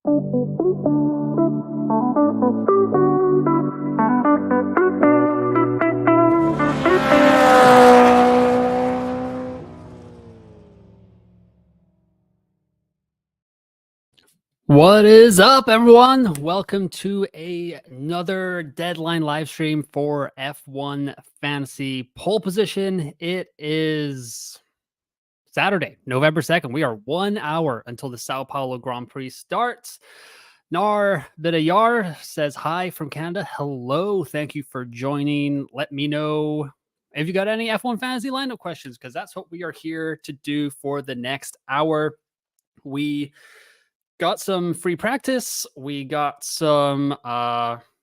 What is up, everyone? Welcome to another deadline live stream for F1 Fantasy Pole Position. It is Saturday, November 2nd. We are 1 hour until the Sao Paulo Grand Prix starts. Nar Bidayar says hi from Canada. Hello. Thank you for joining. Let me know if you got any F1 Fantasy lineup questions, because that's what we are here to do for the next hour. We got some free practice. We got some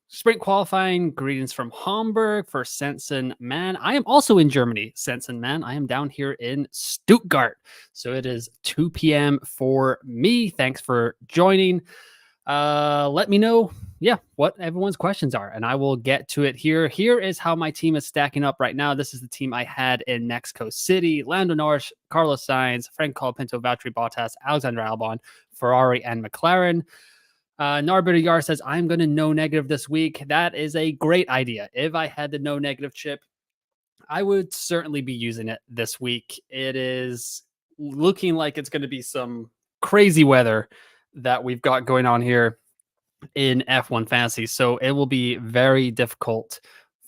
sprint qualifying. Greetings from Hamburg for Sensen Man. I am also in Germany, Sensen Man. I am down here in Stuttgart. So it is 2 p.m. for me. Thanks for joining. Let me know, what everyone's questions are, and I will get to it here. Here is how my team is stacking up right now. This is the team I had in Mexico City: Lando Norris, Carlos Sainz, Frank Colapinto, Valtteri Bottas, Alexander Albon, Ferrari, and McLaren. Narbiter Yar says, I'm going to no negative this week. That is a great idea. If I had the no negative chip, I would certainly be using it this week. It is looking like it's going to be some crazy weather that we've got going on here in F1 Fantasy. So it will be very difficult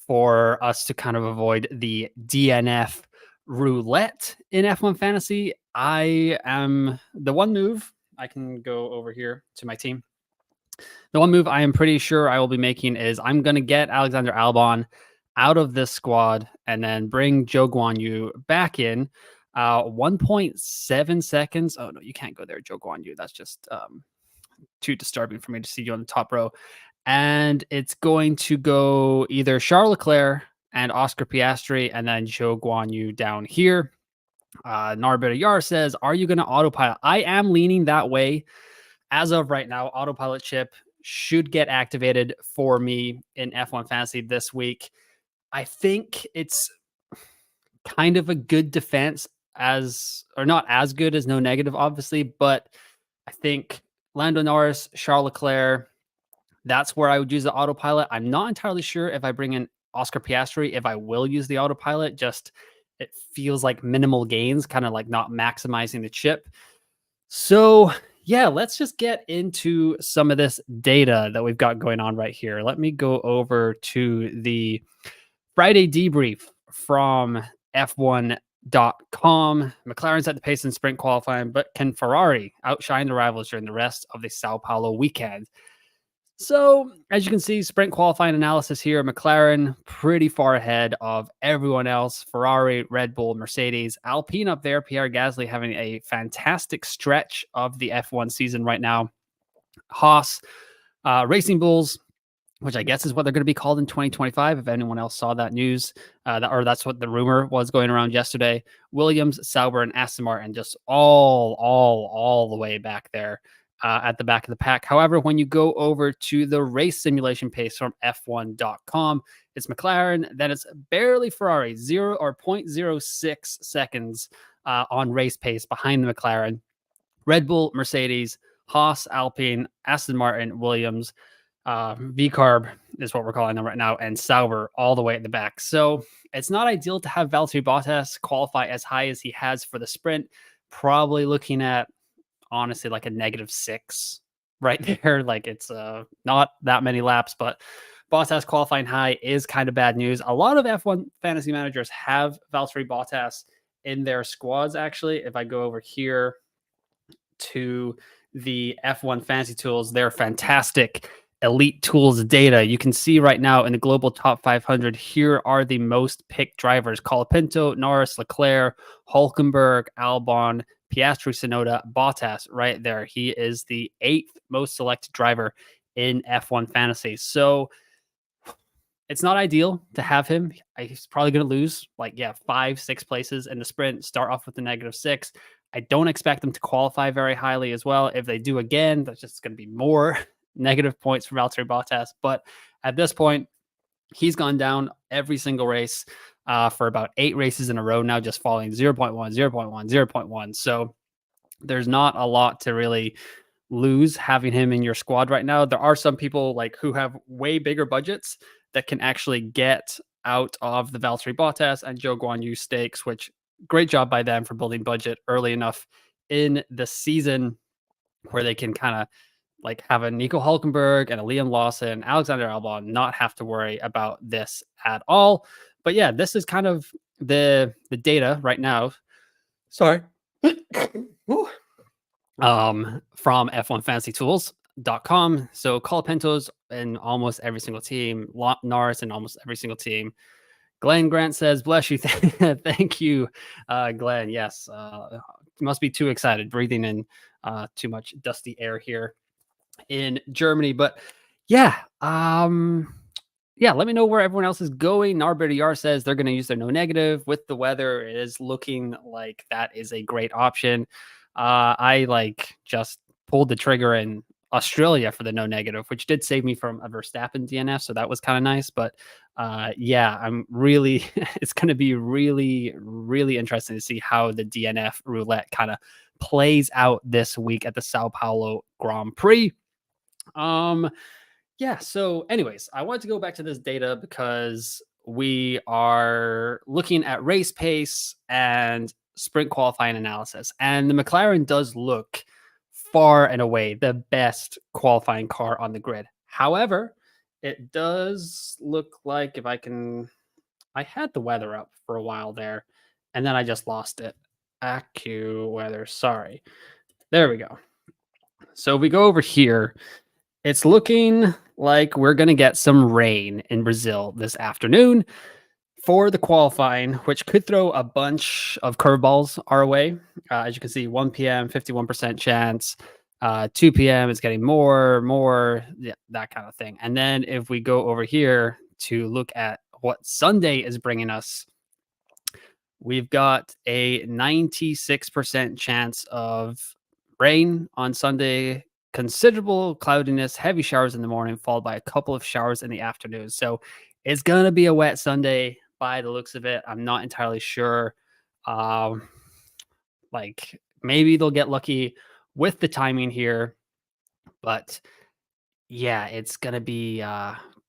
for us to kind of avoid the DNF roulette in F1 Fantasy. I am the one move. I can go over here to my team. The one move I am pretty sure I will be making is I'm going to get Alexander Albon out of this squad and then bring Zhou Guanyu back in. 1.7 seconds. Oh, no, you can't go there, Zhou Guanyu. That's just too disturbing for me to see you on the top row. And it's going to go either Charles Leclerc and Oscar Piastri and then Zhou Guanyu down here. Narbita Yar says, are you going to autopilot? I am leaning that way. As of right now, autopilot chip should get activated for me in F1 Fantasy this week. I think it's kind of a good defense, or not as good as no negative, obviously, but I think Lando Norris, Charles Leclerc, that's where I would use the autopilot. I'm not entirely sure if I bring in Oscar Piastri, if I will use the autopilot. Just it feels like minimal gains, kind of like not maximizing the chip. So yeah, let's just get into some of this data that we've got going on right here. Let me go over to the Friday debrief from F1.com. McLaren set the pace in sprint qualifying, but can Ferrari outshine the rivals during the rest of the Sao Paulo weekend? So, as you can see, sprint qualifying analysis here, McLaren pretty far ahead of everyone else. Ferrari, Red Bull, Mercedes, Alpine up there. Pierre Gasly having a fantastic stretch of the F1 season right now. Haas, Racing Bulls, which I guess is what they're going to be called in 2025. If anyone else saw that news, that's what the rumor was going around yesterday. Williams, Sauber, and Aston Martin just all the way back there at the back of the pack. However, when you go over to the race simulation pace from F1.com, it's McLaren, then it's barely Ferrari, 0.06 seconds on race pace behind the McLaren. Red Bull, Mercedes, Haas, Alpine, Aston Martin, Williams, VCARB is what we're calling them right now, and Sauber all the way at the back. So it's not ideal to have Valtteri Bottas qualify as high as he has for the sprint. Probably looking at, honestly, like a -6 right there. Like it's not that many laps, but Bottas qualifying high is kind of bad news. A lot of F1 fantasy managers have Valtteri Bottas in their squads, actually. If I go over here to the F1 fantasy tools, they're fantastic elite tools data. You can see right now in the global top 500, here are the most picked drivers: Colapinto, Norris, Leclerc, Hulkenberg, Albon, Piastri, Tsunoda, Bottas right there. He is the 8th most selected driver in F1 fantasy. So it's not ideal to have him. He's probably going to lose 5-6 places in the sprint, start off with the -6. I don't expect them to qualify very highly as well. If they do again, that's just going to be more negative points for Valtteri Bottas. But at this point, he's gone down every single race for about 8 races in a row now, just falling 0.1, 0.1, 0.1. So there's not a lot to really lose having him in your squad right now. There are some people like who have way bigger budgets that can actually get out of the Valtteri Bottas and Joe Guan Yu stakes, which great job by them for building budget early enough in the season where they can kind of like have a Nico Hulkenberg and a Liam Lawson, Alexander Albon not have to worry about this at all. But yeah, this is kind of the data right now. Sorry. From F1FantasyTools.com. So Colapinto's in almost every single team, Norris in almost every single team. Glenn Grant says, bless you. Thank you, Glenn. Yes, must be too excited, breathing in too much dusty air here in Germany. But yeah, let me know where everyone else is going. Norbert Yar says they're going to use their no negative with the weather. It is looking like that is a great option. I like just pulled the trigger in Australia for the no negative, which did save me from a Verstappen DNF. So that was kind of nice. But yeah, I'm really, it's going to be really, really interesting to see how the DNF roulette kind of plays out this week at the Sao Paulo Grand Prix. Yeah. So anyways, I wanted to go back to this data because we are looking at race pace and sprint qualifying analysis, and the McLaren does look far and away the best qualifying car on the grid. However, it does look like I had the weather up for a while there and then I just lost it. AccuWeather, sorry. There we go. So we go over here. It's looking like we're going to get some rain in Brazil this afternoon for the qualifying, which could throw a bunch of curveballs our way. As you can see, 1 p.m., 51% chance. 2 p.m. is getting more, yeah, that kind of thing. And then if we go over here to look at what Sunday is bringing us, we've got a 96% chance of rain on Sunday, considerable cloudiness, heavy showers in the morning, followed by a couple of showers in the afternoon. So it's going to be a wet Sunday by the looks of it. I'm not entirely sure. Like maybe they'll get lucky with the timing here, but yeah, it's going to be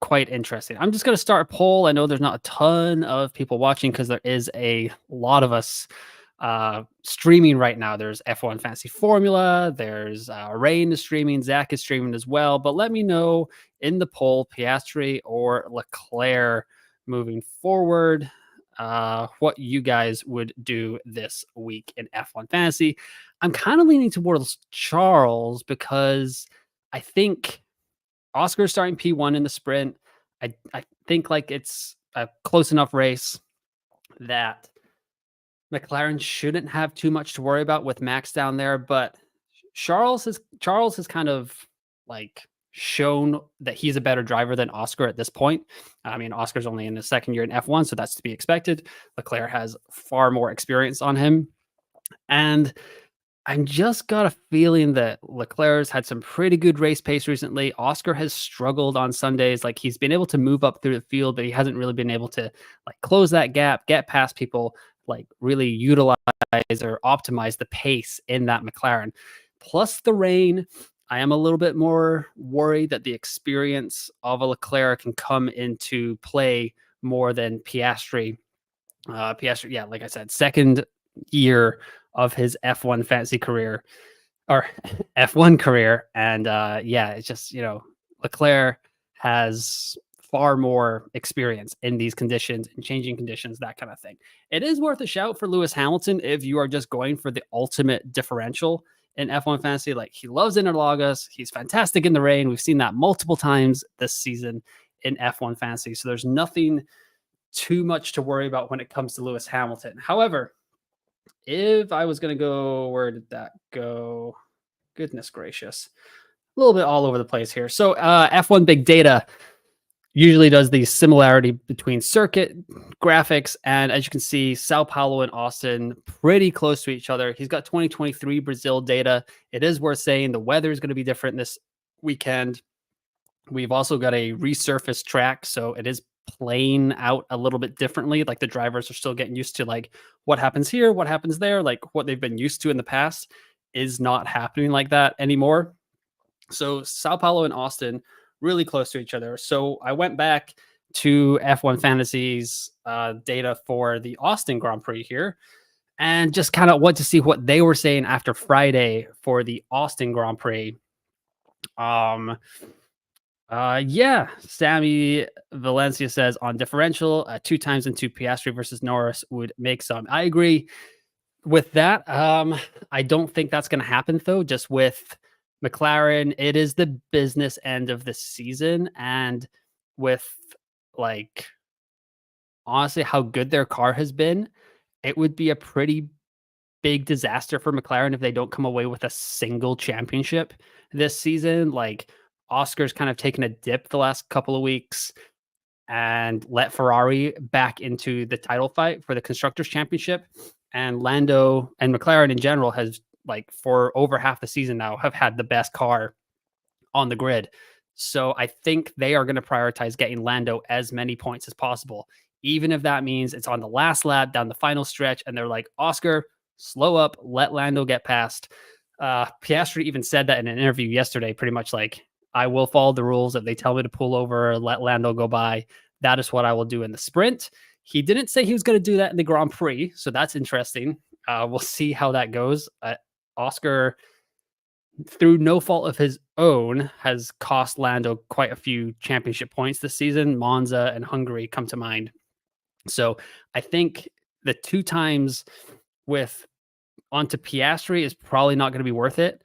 quite interesting. I'm just going to start a poll. I know there's not a ton of people watching because there is a lot of us streaming right now. There's F1 Fantasy Formula, there's Rain is streaming, Zach is streaming as well. But let me know in the poll, Piastri or Leclerc moving forward, what you guys would do this week in F1 Fantasy. I'm kind of leaning towards Charles because I think Oscar's starting P1 in the sprint. I think like it's a close enough race that McLaren shouldn't have too much to worry about with Max down there, but Charles has kind of like shown that he's a better driver than Oscar at this point. I mean, Oscar's only in his second year in F1, so that's to be expected. Leclerc has far more experience on him. And I'm just got a feeling that Leclerc's had some pretty good race pace recently. Oscar has struggled on Sundays. Like he's been able to move up through the field, but he hasn't really been able to like close that gap, get past people, like really utilize or optimize the pace in that McLaren. Plus the rain, I am a little bit more worried that the experience of a Leclerc can come into play more than Piastri. Piastri, yeah, like I said, second year of his F1 fantasy career or F1 career. And yeah, it's just, you know, Leclerc has far more experience in these conditions and changing conditions, that kind of thing. It is worth a shout for Lewis Hamilton if you are just going for the ultimate differential in F1 fantasy. Like he loves Interlagos. He's fantastic in the rain. We've seen that multiple times this season in F1 fantasy. So there's nothing too much to worry about when it comes to Lewis Hamilton. However, if I was going to go, where did that go? Goodness gracious. A little bit all over the place here. So F1 Big Data usually does the similarity between circuit graphics. And as you can see, Sao Paulo and Austin pretty close to each other. He's got 2023 Brazil data. It is worth saying the weather is going to be different this weekend. We've also got a resurfaced track, so it is playing out a little bit differently. Like the drivers are still getting used to like what happens here, what happens there, like what they've been used to in the past is not happening like that anymore. So Sao Paulo and Austin really close to each other. So I went back to F1 Fantasies data for the Austin Grand Prix here, and just kind of want to see what they were saying after Friday for the Austin Grand Prix. Um, yeah, Sammy Valencia says on differential, 2 times into Piastri versus Norris would make some. I agree with that. I don't think that's going to happen though. Just with McLaren, it is the business end of the season, and with like honestly how good their car has been, it would be a pretty big disaster for McLaren if they don't come away with a single championship this season. Like Oscar's kind of taken a dip the last couple of weeks and let Ferrari back into the title fight for the constructors championship. And Lando and McLaren in general has like for over half the season now have had the best car on the grid. So I think they are going to prioritize getting Lando as many points as possible, even if that means it's on the last lap down the final stretch. And they're like, Oscar, slow up, let Lando get past. Piastri even said that in an interview yesterday, pretty much like, I will follow the rules. If they tell me to pull over, let Lando go by, that is what I will do in the sprint. He didn't say he was going to do that in the Grand Prix, so that's interesting. We'll see how that goes. Oscar, through no fault of his own, has cost Lando quite a few championship points this season. Monza and Hungary come to mind. So I think the 2 times with onto Piastri is probably not going to be worth it.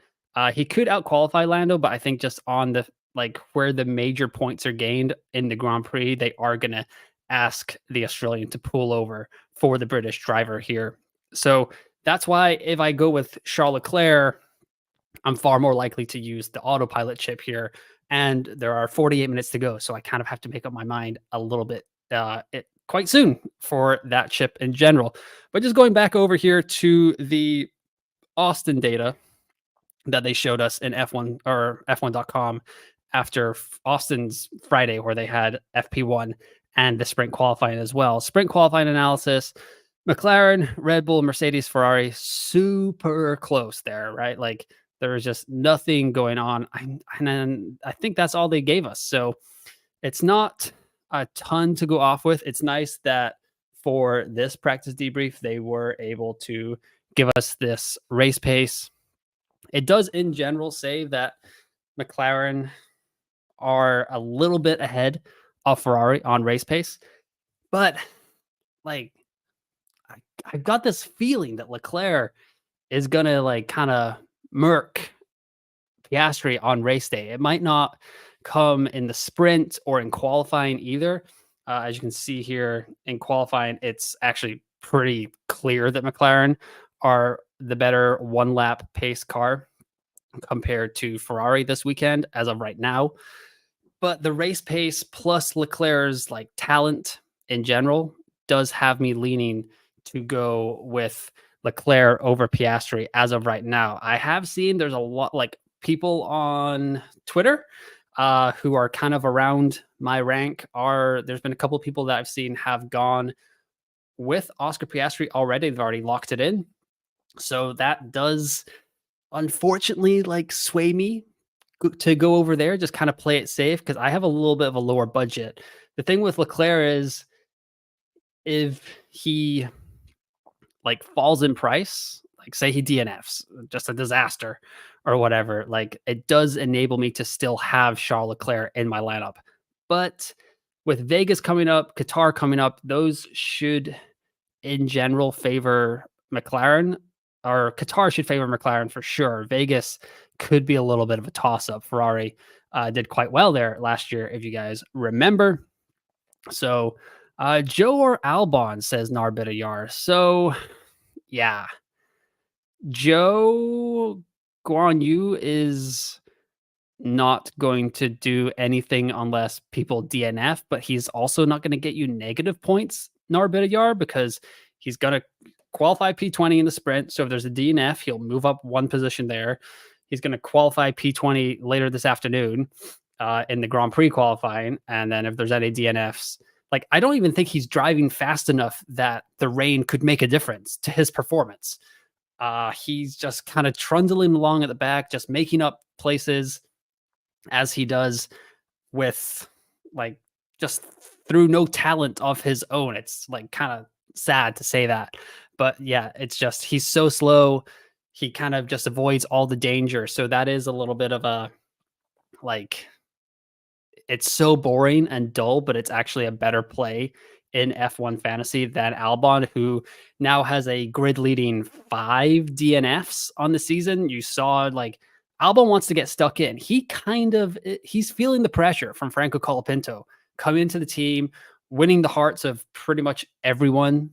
He could outqualify Lando, but I think just on the like where the major points are gained in the Grand Prix, they are going to ask the Australian to pull over for the British driver here. So that's why if I go with Charles Leclerc, I'm far more likely to use the autopilot chip here. And there are 48 minutes to go. So I kind of have to make up my mind a little bit quite soon for that chip in general. But just going back over here to the Austin data that they showed us in F1 or F1.com after Austin's Friday, where they had FP1 and the sprint qualifying as well. Sprint qualifying analysis, McLaren, Red Bull, Mercedes, Ferrari, super close there, right? Like there was just nothing going on. And I think that's all they gave us. So it's not a ton to go off with. It's nice that for this practice debrief, they were able to give us this race pace. It does in general say that McLaren are a little bit ahead of Ferrari on race pace, but like I've got this feeling that Leclerc is gonna like kind of murk Piastri on race day. It might not come in the sprint or in qualifying either. As you can see here in qualifying, it's actually pretty clear that McLaren are the better one lap pace car compared to Ferrari this weekend as of right now. But the race pace plus Leclerc's like talent in general does have me leaning to go with Leclerc over Piastri as of right now. I have seen there's a lot like people on Twitter who are kind of around my rank. There's been a couple of people that I've seen have gone with Oscar Piastri already. They've already locked it in. So that does unfortunately like sway me to go over there, just kind of play it safe because I have a little bit of a lower budget. The thing with Leclerc is if he like falls in price, like say he DNFs, just a disaster or whatever, like it does enable me to still have Charles Leclerc in my lineup. But with Vegas coming up, Qatar coming up, those should in general favor McLaren, or Qatar should favor McLaren for sure. Vegas could be a little bit of a toss up. Ferrari did quite well there last year, if you guys remember. So Joe or Albon, says Narbidayar. So yeah, Joe Guan Yu is not going to do anything unless people DNF, but he's also not going to get you negative points, Narbidayar, because he's going to qualify P20 in the sprint. So if there's a DNF, he'll move up one position there. He's going to qualify P20 later this afternoon in the Grand Prix qualifying. And then if there's any DNFs, like I don't even think he's driving fast enough that the rain could make a difference to his performance. He's just kind of trundling along at the back, just making up places. as he does with like just through no talent of his own. It's like kind of sad to say that. But yeah, it's just he's so slow. He kind of just avoids all the danger. So that is a little bit of a like it's so boring and dull, but it's actually a better play in F1 Fantasy than Albon, who now has a grid leading 5 DNFs on the season. You saw like Albon wants to get stuck in. He's feeling the pressure from Franco Colapinto coming into the team, winning the hearts of pretty much everyone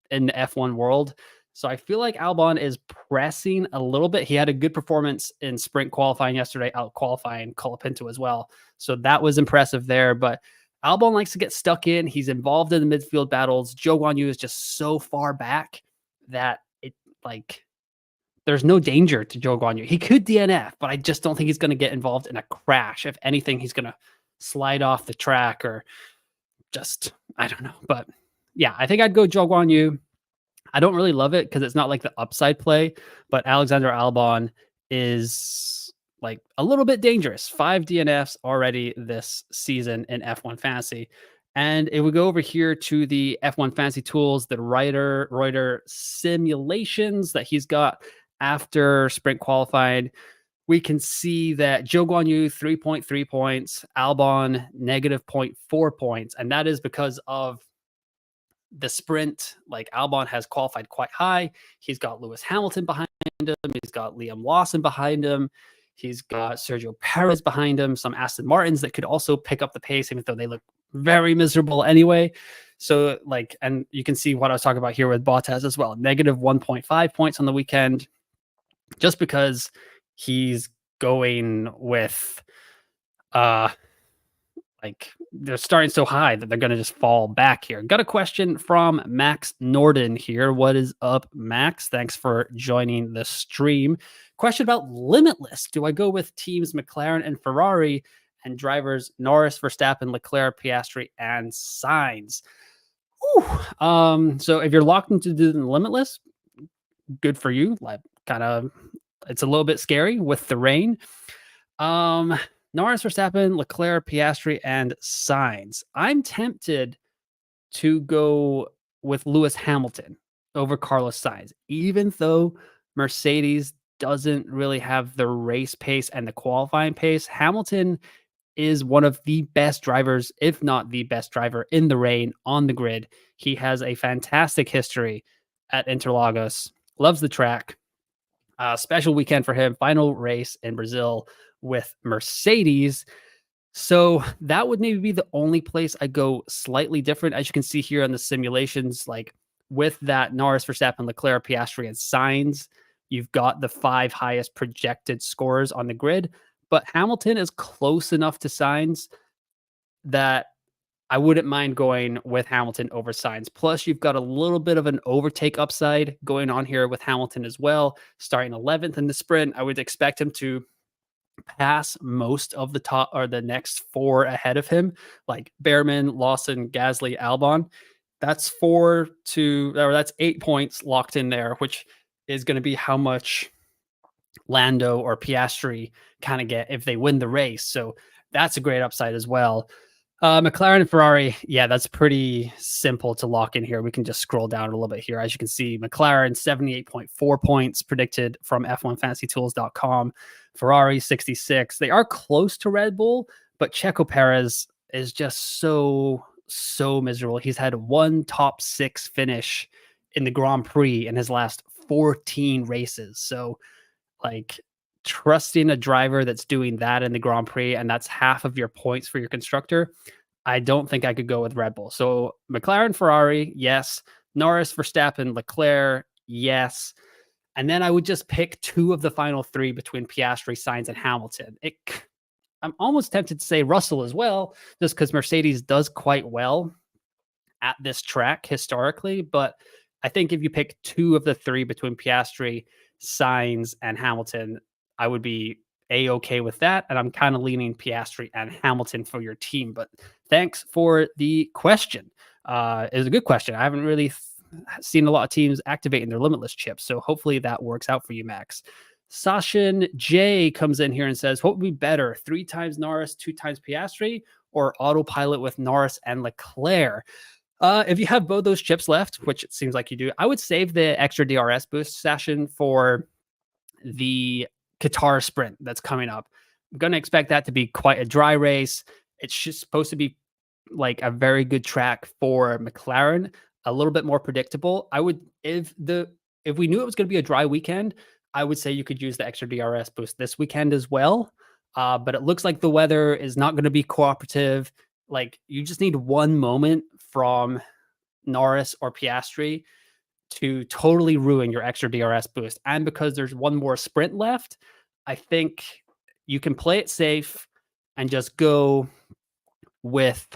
in the F1 world. So I feel like Albon is pressing a little bit. He had a good performance in sprint qualifying yesterday, out qualifying Colapinto as well. So that was impressive there. But Albon likes to get stuck in. He's involved in the midfield battles. Zhou Guanyu is just so far back that it like there's no danger to Zhou Guanyu. He could DNF, but I just don't think he's going to get involved in a crash. If anything, he's going to slide off the track or just I don't know. But yeah, I think I'd go Zhou Guanyu. I don't really love it because it's not like the upside play, but Alexander Albon is like a little bit dangerous. 5 DNFs already this season in F1 Fantasy. And if we go over here to the F1 Fantasy tools, the Reuter simulations that he's got after sprint qualifying, we can see that Zhou Guanyu 3.3 points, Albon negative 0.4 points. And that is because of the sprint. Like Albon has qualified quite high. He's got Lewis Hamilton behind him. He's got Liam Lawson behind him. He's got Sergio Perez behind him, some Aston Martins that could also pick up the pace, even though they look very miserable anyway. So like, and you can see what I was talking about here with Bottas as well. Negative 1.5 points on the weekend, just because he's going with, like they're starting so high that they're going to just fall back here. Got a question from Max Norden here. What is up, Max? Thanks for joining the stream. Question about Limitless. Do I go with teams McLaren and Ferrari and drivers Norris, Verstappen, Leclerc, Piastri, and Sainz? So if you're locked into the Limitless, good for you. Like kind of, it's a little bit scary with the rain. Norris, Verstappen, Leclerc, Piastri, and Sainz. I'm tempted to go with Lewis Hamilton over Carlos Sainz, even though Mercedes doesn't really have the race pace and the qualifying pace. Hamilton is one of the best drivers, if not the best driver in the rain on the grid. He has a fantastic history at Interlagos, loves the track. Special weekend for him, final race in Brazil with Mercedes. So that would maybe be the only place I go slightly different. As you can see here on the simulations, like with that Norris, Verstappen, Leclerc, Piastri, and Sainz, you've got the 5 highest projected scores on the grid. But Hamilton is close enough to Sainz that I wouldn't mind going with Hamilton over Sainz. Plus, you've got a little bit of an overtake upside going on here with Hamilton as well. Starting 11th in the sprint, I would expect him to pass most of the top or the next 4 ahead of him, like Behrman, Lawson, Gasly, Albon. That's 8 points locked in there, which is going to be how much Lando or Piastri kind of get if they win the race. So that's a great upside as well. McLaren and Ferrari, yeah, that's pretty simple to lock in here. We can just scroll down a little bit here. As you can see, McLaren 78.4 points predicted from F1FantasyTools.com. Ferrari 66. They are close to Red Bull, but Checo Perez is just so miserable. He's had 1 top 6 finish in the Grand Prix in his last 14 races. So like trusting a driver that's doing that in the Grand Prix, and that's half of your points for your constructor, I don't think I could go with Red Bull. So McLaren, Ferrari, yes. Norris, Verstappen, Leclerc, yes. And then I would just pick 2 of the final 3 between Piastri, Sainz, and Hamilton. I'm almost tempted to say Russell as well, just because Mercedes does quite well at this track historically. But I think if you pick 2 of the 3 between Piastri, Sainz, and Hamilton, I would be A-okay with that. And I'm kind of leaning Piastri and Hamilton for your team. But thanks for the question. It was a good question. I haven't really seen a lot of teams activating their Limitless chips. So hopefully that works out for you, Max. Sashin J comes in here and says, what would be better, 3 times Norris, 2 times Piastri, or autopilot with Norris and Leclerc? If you have both those chips left, which it seems like you do, I would save the extra DRS boost session for the Qatar sprint that's coming up. I'm going to expect that to be quite a dry race. It's just supposed to be like a very good track for McLaren, a little bit more predictable. I would, if we knew it was going to be a dry weekend, I would say you could use the extra DRS boost this weekend as well. But it looks like the weather is not going to be cooperative. Like, you just need one moment from Norris or Piastri to totally ruin your extra DRS boost. And because there's one more sprint left, I think you can play it safe and just go with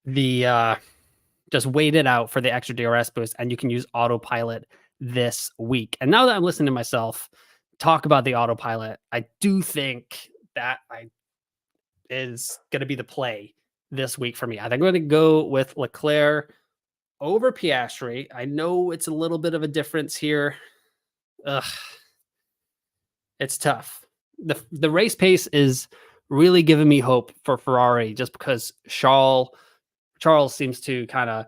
the just wait it out for the extra DRS boost, and you can use autopilot this week. And now that I'm listening to myself talk about the autopilot, I do think that is going to be the play this week for me. I think I'm going to go with Leclerc over Piastri. I know it's a little bit of a difference here. It's tough. The race pace is really giving me hope for Ferrari, just because Charles seems to kind of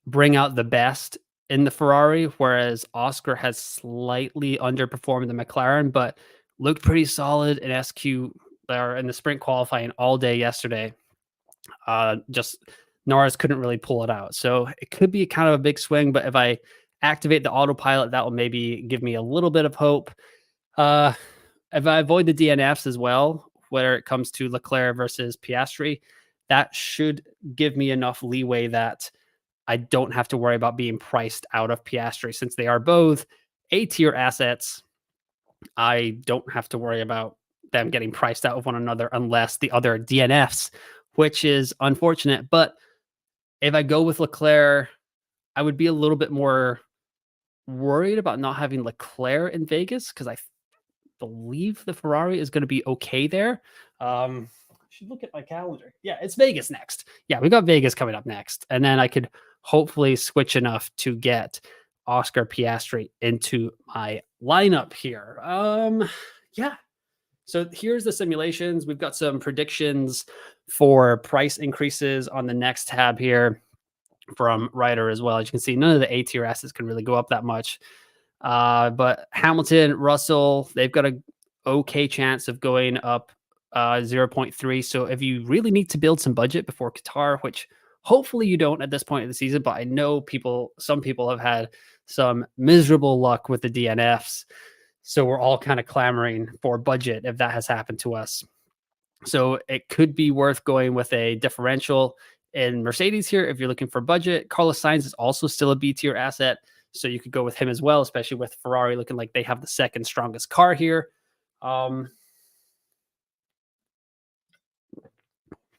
bring out the best in the Ferrari, whereas Oscar has slightly underperformed the McLaren, but looked pretty solid in SQ or in the sprint qualifying all day yesterday. Just Norris couldn't really pull it out. So it could be kind of a big swing, but if I activate the autopilot, that will maybe give me a little bit of hope. If I avoid the DNFs as well, where it comes to Leclerc versus Piastri, that should give me enough leeway that I don't have to worry about being priced out of Piastri. Since they are both A-tier assets, I don't have to worry about them getting priced out of one another unless the other DNFs, which is unfortunate. But if I go with Leclerc, I would be a little bit more worried about not having Leclerc in Vegas, because I believe the Ferrari is going to be okay there. I should look at my calendar. Yeah, it's Vegas next. Yeah, we got Vegas coming up next. And then I could hopefully switch enough to get Oscar Piastri into my lineup here. Yeah. So here's the simulations. We've got some predictions for price increases on the next tab here from Ryder as well. As you can see, none of the A-tier assets can really go up that much. But Hamilton, Russell, they've got a okay chance of going up 0.3. So if you really need to build some budget before Qatar, which hopefully you don't at this point of the season, but I know some people have had some miserable luck with the DNFs. So we're all kind of clamoring for budget if that has happened to us. So it could be worth going with a differential in Mercedes here if you're looking for budget. Carlos Sainz is also still a B tier asset, so you could go with him as well, especially with Ferrari looking like they have the second strongest car here.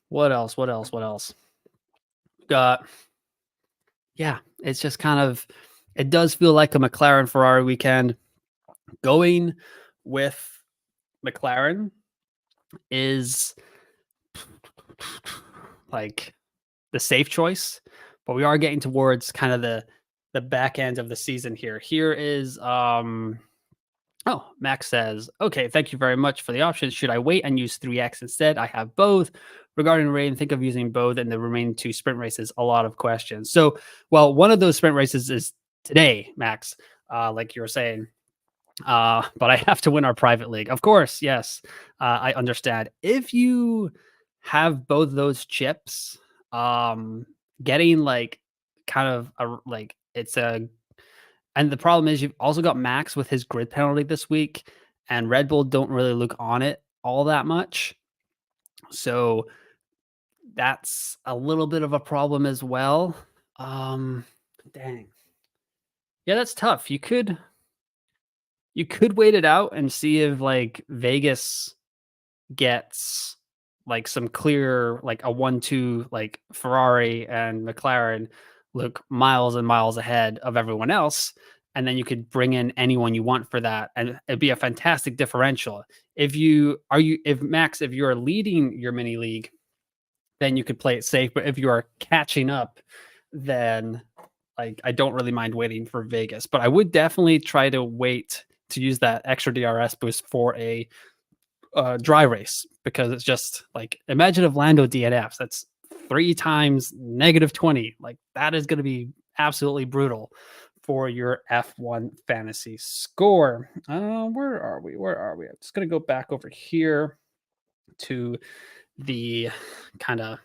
What else? Yeah, it's just kind of, it does feel like a McLaren Ferrari weekend. Going with McLaren is like the safe choice, but we are getting towards kind of the back end of the season here. Here is Max says, okay, thank you very much for the options. Should I wait and use 3X instead? I have both. Regarding rain, think of using both in the remaining 2 sprint races. A lot of questions. So, well, one of those sprint races is today, Max, like you were saying. But I have to win our private league. Of course, yes. I understand. If you have both those chips, getting like kind of and the problem is you've also got Max with his grid penalty this week, and Red Bull don't really look on it all that much. So that's a little bit of a problem as well. Dang. Yeah, that's tough. You could wait it out and see if like Vegas gets like some clear, like a 1-2, like Ferrari and McLaren look miles and miles ahead of everyone else. And then you could bring in anyone you want for that. And it'd be a fantastic differential. If you're leading your mini league, then you could play it safe. But if you are catching up, then like I don't really mind waiting for Vegas. But I would definitely try to wait to use that extra DRS boost for a dry race, because it's just like, imagine if Lando DNFs. That's 3 times -20. Like, that is going to be absolutely brutal for your F1 fantasy score. Where are we? Where are we? I'm just going to go back over here to the kind of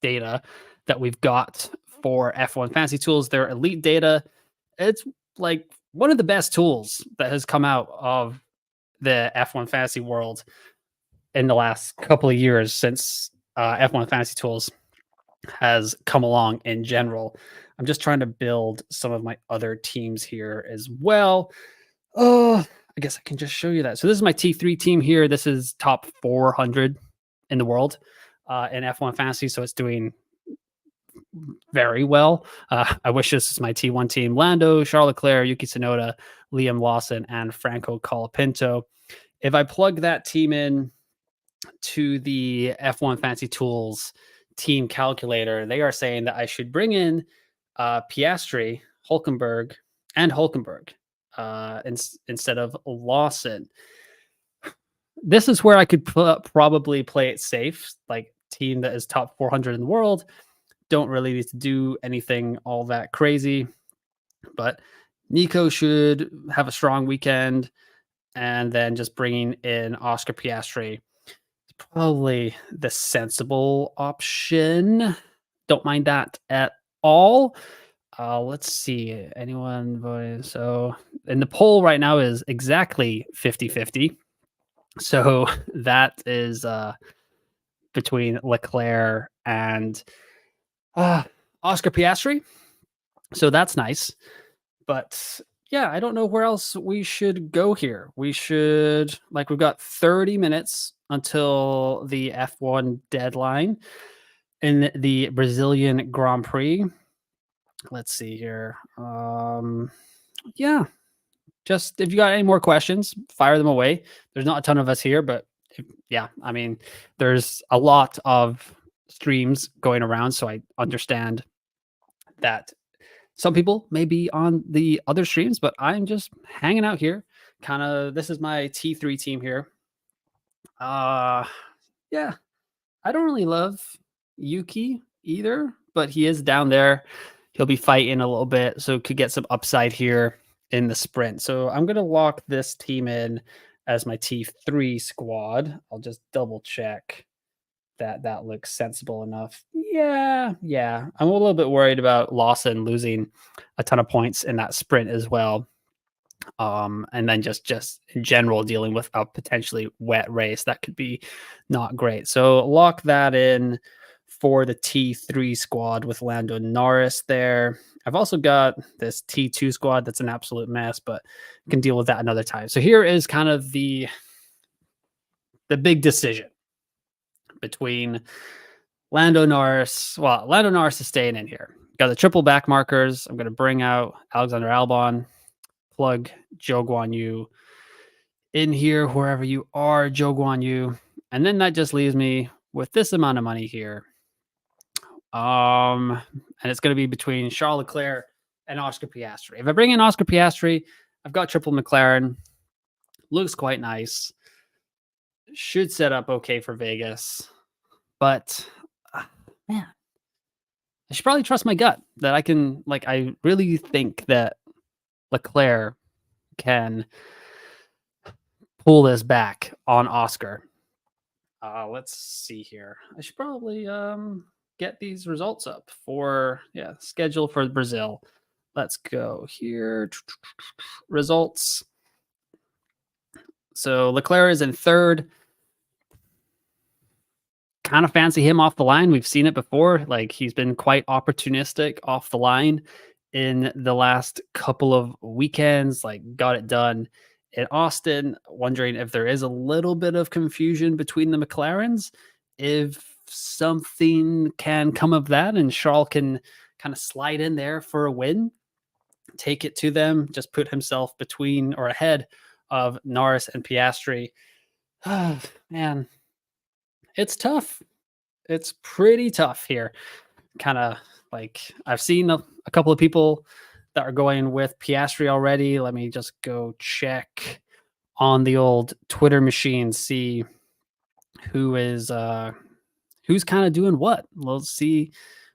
data that we've got for F1 fantasy tools. Their elite data, it's like one of the best tools that has come out of the F1 fantasy world in the last couple of years, since F1 fantasy tools has come along in general. I'm just trying to build some of my other teams here as well. I guess I can just show you that. So this is my T3 team here. This is top 400 in the world in F1 fantasy. So it's doing very well. I wish this is my T1 team: Lando, Charles Leclerc, Yuki Tsunoda, Liam Lawson, and Franco Colapinto. If I plug that team in to the F1 Fantasy Tools team calculator, they are saying that I should bring in Piastri, Hulkenberg, and Hulkenberg instead of Lawson. This is where I could probably play it safe, like team that is top 400 in the world. Don't really need to do anything all that crazy, but Nico should have a strong weekend, and then just bringing in Oscar Piastri is probably the sensible option. Don't mind that at all. Let's see. Anyone voting? So in the poll right now is exactly 50-50. So that is between Leclerc and Oscar Piastri. So that's nice. But yeah, I don't know where else we should go here. We should, like, we've got 30 minutes until the F1 deadline in the Brazilian Grand Prix. Let's see here. Yeah, just if you got any more questions, fire them away. There's not a ton of us here, but yeah, I mean, there's a lot of streams going around, so I understand that some people may be on the other streams, but I'm just hanging out here. Kind of, this is my T3 team here. Yeah, I don't really love Yuki either, but he is down there. He'll be fighting a little bit, so could get some upside here in the sprint. So I'm going to lock this team in as my T3 squad. I'll just double check that looks sensible enough. Yeah. I'm a little bit worried about Lawson losing a ton of points in that sprint as well. And then just in general dealing with a potentially wet race that could be not great. So lock that in for the T3 squad with Lando Norris there. I've also got this T2 squad that's an absolute mess, but can deal with that another time. So here is kind of the big decision between Lando Norris. Well, Lando Norris is staying in here. Got the triple back markers. I'm going to bring out Alexander Albon, plug Zhou Guanyu in here wherever you are, Zhou Guanyu. And then that just leaves me with this amount of money here. And it's going to be between Charles Leclerc and Oscar Piastri. If I bring in Oscar Piastri, I've got triple McLaren. Looks quite nice. Should set up okay for Vegas. But, man, I should probably trust my gut that I can, like, I really think that Leclerc can pull this back on Oscar. Let's see here. I should probably get these results up for schedule for Brazil. Let's go here. Results. So Leclerc is in third. Kind of fancy him off the line. We've seen it before. Like, he's been quite opportunistic off the line in the last couple of weekends. Like, got it done in Austin. Wondering if there is a little bit of confusion between the McLarens, if something can come of that and Charles can kind of slide in there for a win, take it to them, just put himself between or ahead of Norris and Piastri. Man, it's tough. It's pretty tough here. Kind of like, I've seen a couple of people that are going with Piastri already. Let me just go check on the old Twitter machine, see who is who's kind of doing what. Let's see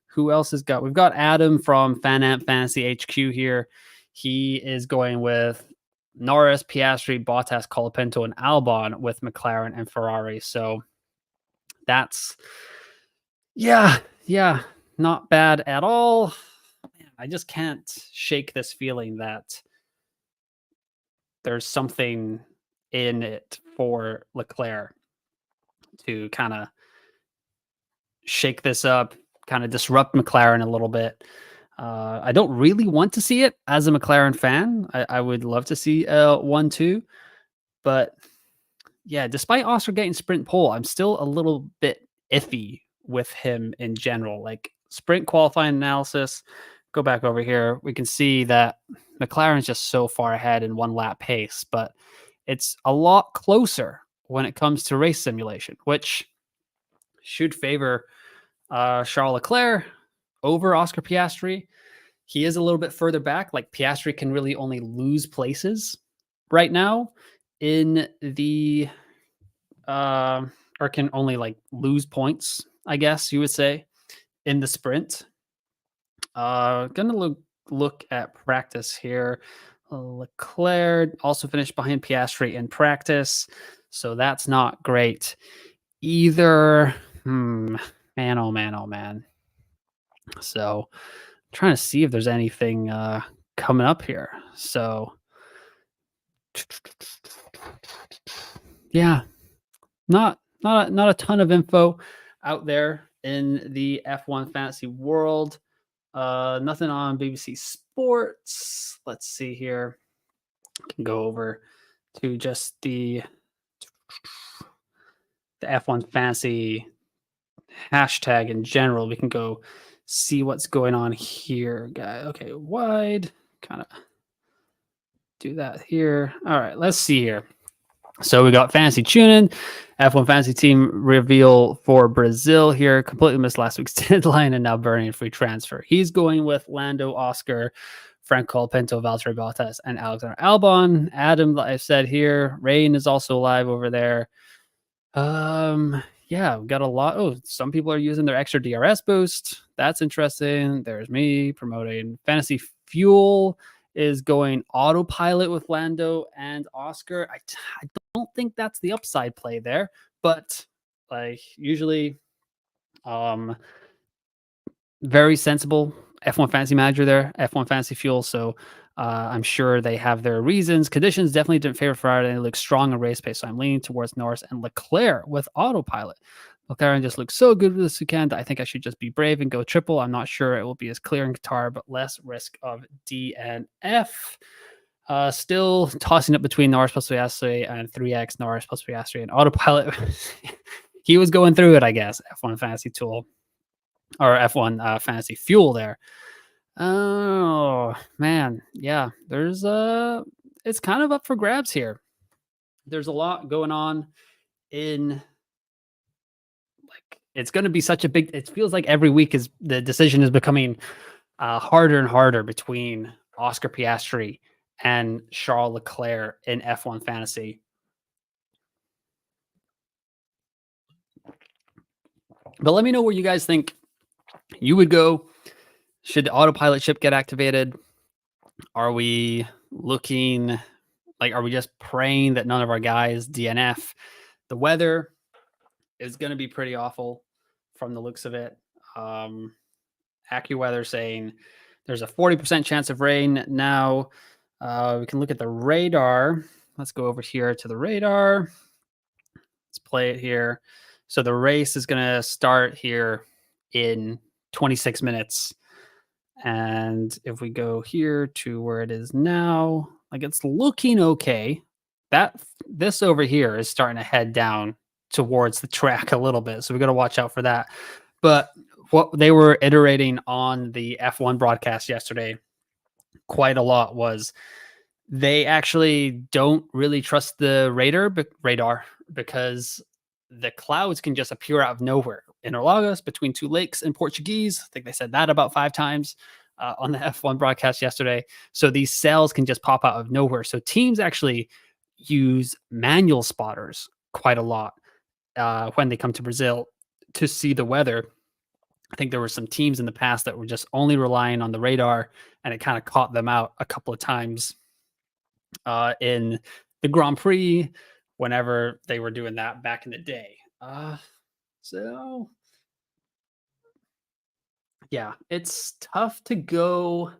who else has got. We've got Adam from Fanamp Fantasy HQ here. He is going with Norris, Piastri, Bottas, Colapinto, and Albon with McLaren and Ferrari. So that's not bad at all. Man, I just can't shake this feeling that there's something in it for Leclerc to kind of shake this up, kind of disrupt McLaren a little bit. I don't really want to see it as a McLaren fan. I would love to see 1-2, but yeah, despite Oscar getting sprint pole, I'm still a little bit iffy with him in general. Like sprint qualifying analysis, go back over here, we can see that McLaren's just so far ahead in one lap pace, but it's a lot closer when it comes to race simulation, which should favor Charles Leclerc over Oscar Piastri. He is a little bit further back. Like Piastri can really only lose places right now in the or can only like lose points, I guess you would say, in the sprint. Gonna look at practice here. Leclerc also finished behind Piastri in practice, so that's not great either. Man, oh man, oh man. So trying to see if there's anything coming up here. So yeah, not a ton of info out there in the F1 fantasy world. Nothing on BBC Sports. Let's see here. Can go over to just the F1 fantasy hashtag in general. We can go see what's going on here, guys. Okay, wide, kind of do that here. All right, let's see here. So we got fantasy tuning, F1 fantasy team reveal for Brazil here. Completely missed last week's deadline and now burning free transfer. He's going with Lando, Oscar, Frank Colapinto, Valtteri Bottas, and Alexander Albon. Adam, like I said here, Rain is also live over there. Yeah, we've got a lot. Oh, some people are using their extra DRS boost. That's interesting. There's me promoting Fantasy Fuel is going autopilot with Lando and Oscar. I don't think that's the upside play there, but like usually very sensible F1 fantasy manager there, F1 Fantasy Fuel. So I'm sure they have their reasons. Conditions definitely didn't favor Ferrari. They look strong in race pace, so I'm leaning towards Norris and Leclerc with autopilot. McLaren just looks so good this weekend. I think I should just be brave and go triple. I'm not sure it will be as clear in Qatar, but less risk of DNF. Still tossing up between Norris plus Piastri and 3x Norris plus Piastri and autopilot. He was going through it, I guess. F1 Fantasy Tool or F1 Fantasy Fuel there. Oh man, yeah. There's it's kind of up for grabs here. There's a lot going on in. It's going to be such a big, it feels like every week is the decision is becoming harder and harder between Oscar Piastri and Charles Leclerc in F1 fantasy. But let me know where you guys think you would go. Should the autopilot ship get activated? Are we looking like, are we just praying that none of our guys DNF? The weather is going to be pretty awful from the looks of it. AccuWeather saying there's a 40% chance of rain. Now we can look at the radar. Let's go over here to the radar. Let's play it here. So the race is going to start here in 26 minutes. And if we go here to where it is now, like it's looking okay. This over here is starting to head down towards the track a little bit. So we got to watch out for that. But what they were iterating on the F1 broadcast yesterday quite a lot was they actually don't really trust the radar because the clouds can just appear out of nowhere. Interlagos, between two lakes in Portuguese. I think they said that about 5 times. on the F1 broadcast yesterday. So these cells can just pop out of nowhere. So teams actually use manual spotters quite a lot when they come to Brazil to see the weather. I think there were some teams in the past that were just only relying on the radar, and it kind of caught them out a couple of times in the Grand Prix whenever they were doing that back in the day. So yeah, it's tough to go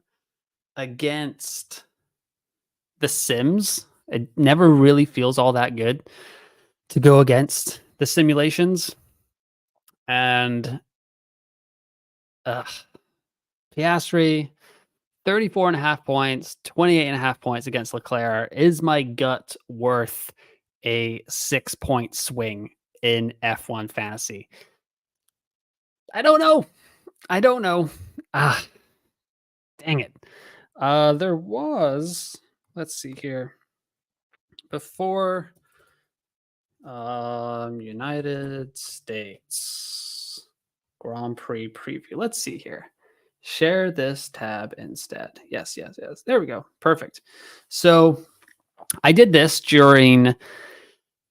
against the Sims. It never really feels all that good to go against the simulations. And Piastri, 34.5 points, 28.5 points against Leclerc. Is my gut worth a 6-point swing in F1 fantasy? I don't know. Dang it. There was, let's see here, before United States Grand Prix preview. Let's see here. Share this tab instead. Yes. There we go. Perfect. So I did this during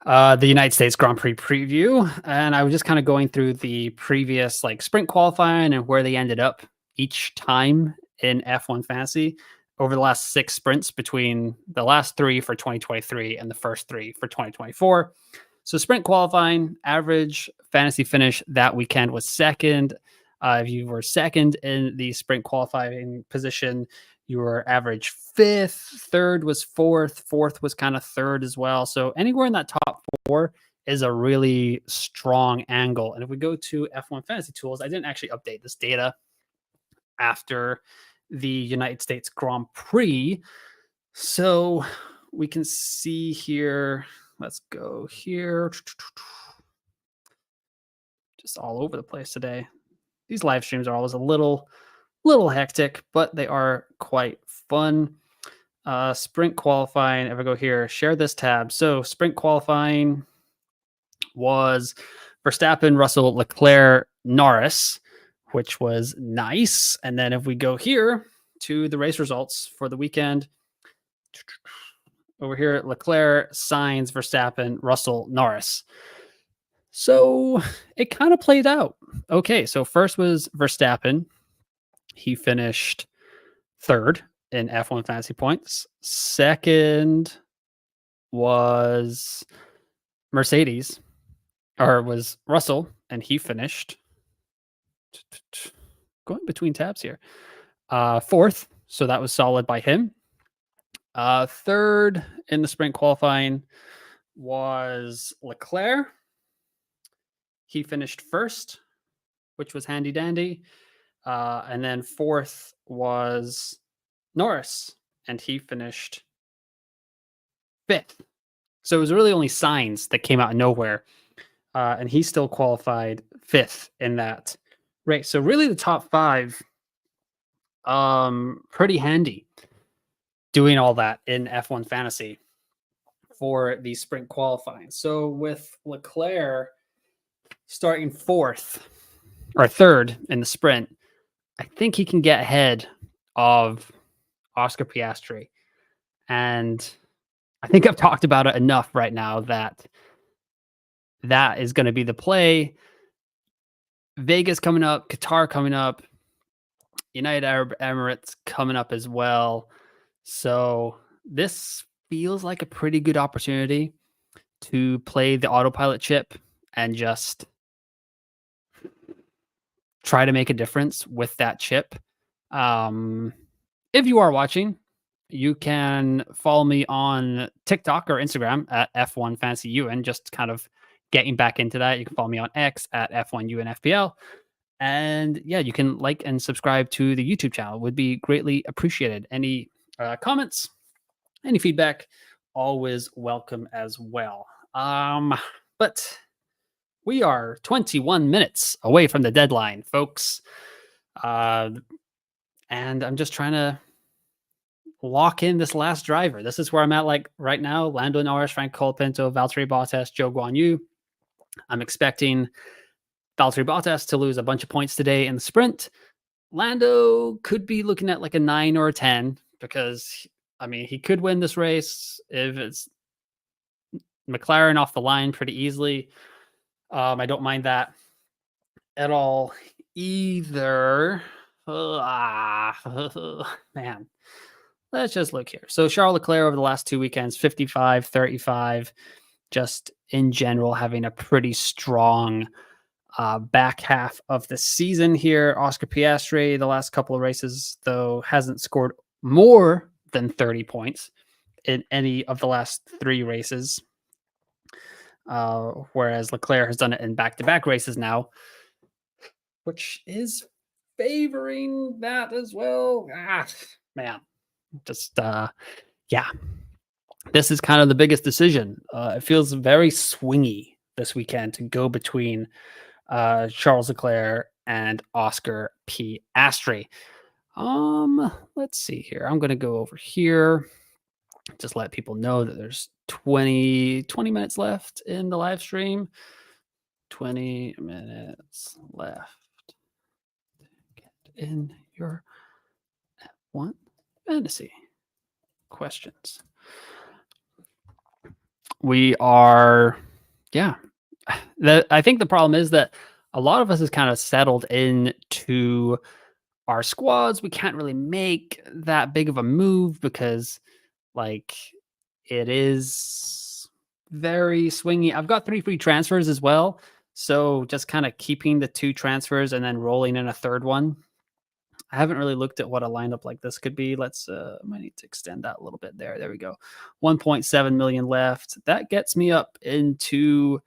the United States Grand Prix preview, and I was just kind of going through the previous like sprint qualifying and where they ended up each time in F1 Fantasy over the last 6 sprints between the last 3 for 2023 and the first 3 for 2024. So sprint qualifying, average fantasy finish that weekend was second. If you were second in the sprint qualifying position, you were average 5th, third was 4th was kind of third as well. So anywhere in that top 4 is a really strong angle. And if we go to F1 Fantasy Tools, I didn't actually update this data after the United States Grand Prix. So we can see here, let's go here. Just all over the place today. These live streams are always a little hectic, but they are quite fun. Sprint qualifying, if I go here, share this tab. So sprint qualifying was Verstappen, Russell, Leclerc, Norris, which was nice. And then if we go here to the race results for the weekend, over here, Leclerc, Sainz, Verstappen, Russell, Norris. So it kind of played out. Okay, so first was Verstappen. He finished 3rd in F1 fantasy points. Second was Mercedes, or was Russell, and he finished going between tabs here. 4th, so that was solid by him. 3rd in the sprint qualifying was Leclerc. He finished 1st, which was handy dandy. And then 4th was Norris, and he finished 5th. So it was really only Sainz that came out of nowhere, and he still qualified 5th in that race. So really the top 5, pretty handy doing all that in F1 Fantasy for the sprint qualifying. So with Leclerc starting 4th or 3rd in the sprint, I think he can get ahead of Oscar Piastri. And I think I've talked about it enough right now that is going to be the play. Vegas coming up, Qatar coming up, United Arab Emirates coming up as well. So this feels like a pretty good opportunity to play the autopilot chip and just try to make a difference with that chip. If you are watching, you can follow me on TikTok or Instagram at F1 Fantasy UN, just kind of getting back into that. You can follow me on X at F1 UNFPL. And yeah, you can like and subscribe to the YouTube channel. Would be greatly appreciated. Any comments, any feedback, always welcome as well. But we are 21 minutes away from the deadline, folks. And I'm just trying to lock in this last driver. This is where I'm at like right now. Lando Norris, Frank Colapinto, Valtteri Bottas, Joe Guan Yu. I'm expecting Valtteri Bottas to lose a bunch of points today in the sprint. Lando could be looking at like a 9 or a 10 because, I mean, he could win this race if it's McLaren off the line pretty easily. I don't mind that at all either. Man, let's just look here. So Charles Leclerc over the last 2 weekends, 55, 35, just in general having a pretty strong back half of the season here. Oscar Piastri, the last couple of races, though, hasn't scored more than 30 points in any of the last 3 races. Whereas Leclerc has done it in back-to-back races now, which is favoring that as well. Man, just yeah. This is kind of the biggest decision. It feels very swingy this weekend to go between Charles Leclerc and Oscar Piastri. Let's see here. I'm going to go over here. Just let people know that there's 20 minutes left in the live stream. 20 minutes left. Get in your F1 fantasy questions. We are, yeah. I think the problem is that a lot of us is kind of settled into our squads. We can't really make that big of a move because, like, it is very swingy. I've got 3 free transfers as well. So just kind of keeping the 2 transfers and then rolling in a third one. I haven't really looked at what a lineup like this could be. Let's might need to extend that a little bit there. There we go. 1.7 million left. That gets me up into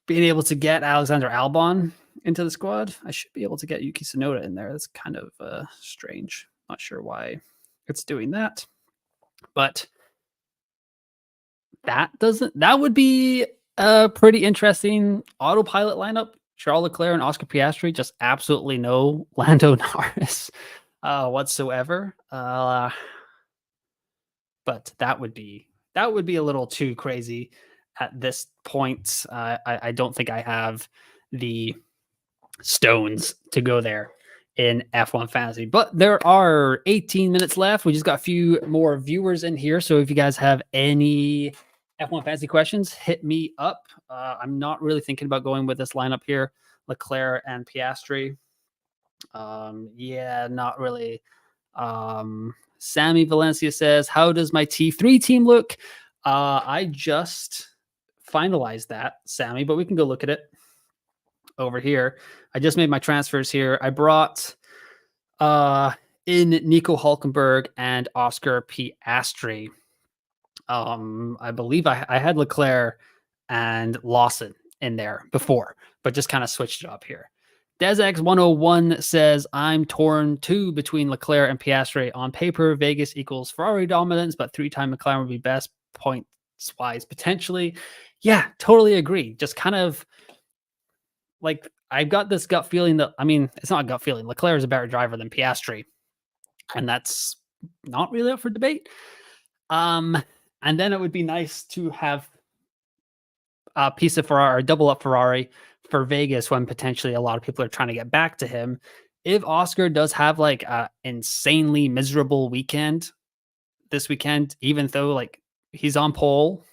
being able to get Alexander Albon into the squad. I should be able to get Yuki Tsunoda in there. That's kind of strange. Not sure why it's doing that. But that would be a pretty interesting autopilot lineup. Charles Leclerc and Oscar Piastri, just absolutely no Lando Norris whatsoever. But that would be a little too crazy at this point. I don't think I have the stones to go there in F1 Fantasy. But there are 18 minutes left. We just got a few more viewers in here. So if you guys have any F1 Fantasy questions, hit me up. I'm not really thinking about going with this lineup here. Leclerc and Piastri. Yeah, not really. Sammy Valencia says, how does my T3 team look? I just finalized that, Sammy, but we can go look at it over here. I just made my transfers here. I brought in Nico Hulkenberg and Oscar Piastri. I believe I had Leclerc and Lawson in there before, but just kind of switched it up here. DesX101 says, I'm torn too between Leclerc and Piastri. On paper, Vegas equals Ferrari dominance, but 3-time McLaren would be best points-wise, potentially. Yeah, totally agree. Just kind of like, I've got this gut feeling that, I mean, it's not a gut feeling. Leclerc is a better driver than Piastri, and that's not really up for debate. And then it would be nice to have a piece of Ferrari, double up Ferrari for Vegas when potentially a lot of people are trying to get back to him. If Oscar does have like a insanely miserable weekend this weekend, even though like he's on pole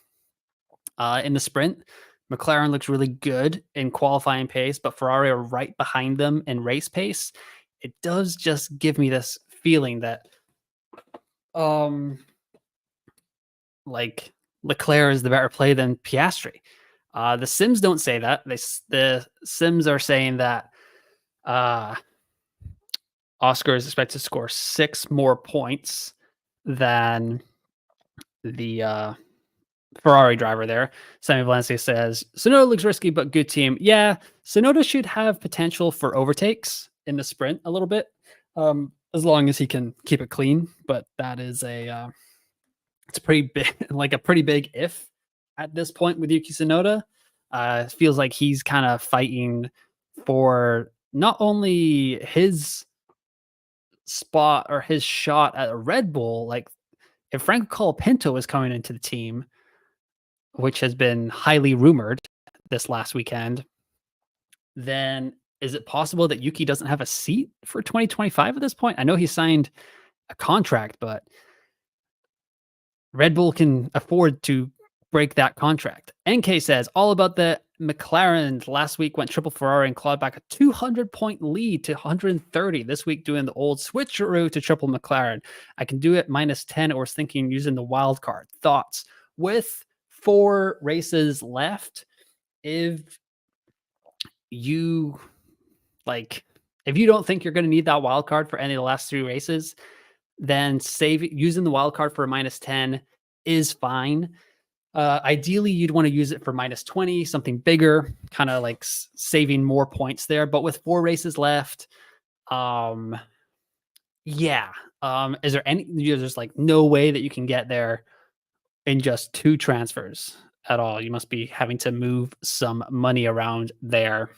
in the sprint, McLaren looks really good in qualifying pace, but Ferrari are right behind them in race pace. It does just give me this feeling that like Leclerc is the better play than Piastri. The Sims don't say that. The Sims are saying that Oscar is expected to score 6 more points than the Ferrari driver there. Sammy Valencia says, Tsunoda looks risky, but good team. Yeah, Tsunoda should have potential for overtakes in the sprint a little bit, as long as he can keep it clean. But that is it's pretty big, like a pretty big if at this point with Yuki Tsunoda. It feels like he's kind of fighting for not only his spot or his shot at a Red Bull. Like if Franco Colapinto is coming into the team, which has been highly rumored this last weekend, then Is it possible that Yuki doesn't have a seat for 2025 at this point? I know he signed a contract, but Red Bull can afford to break that contract. NK says, all about the McLaren. Last week went triple Ferrari and clawed back a 200-point lead to 130. This week doing the old switcheroo to triple McLaren. I can do it -10 or was thinking using the wild card. Thoughts? With 4 races left, if you if you don't think you're going to need that wild card for any of the last 3 races, then using the wild card for a -10 is fine. Ideally, you'd want to use it for -20, something bigger, kind of like saving more points there. But with 4 races left, yeah. Is there there's like no way that you can get there in just 2 transfers at all. You must be having to move some money around there.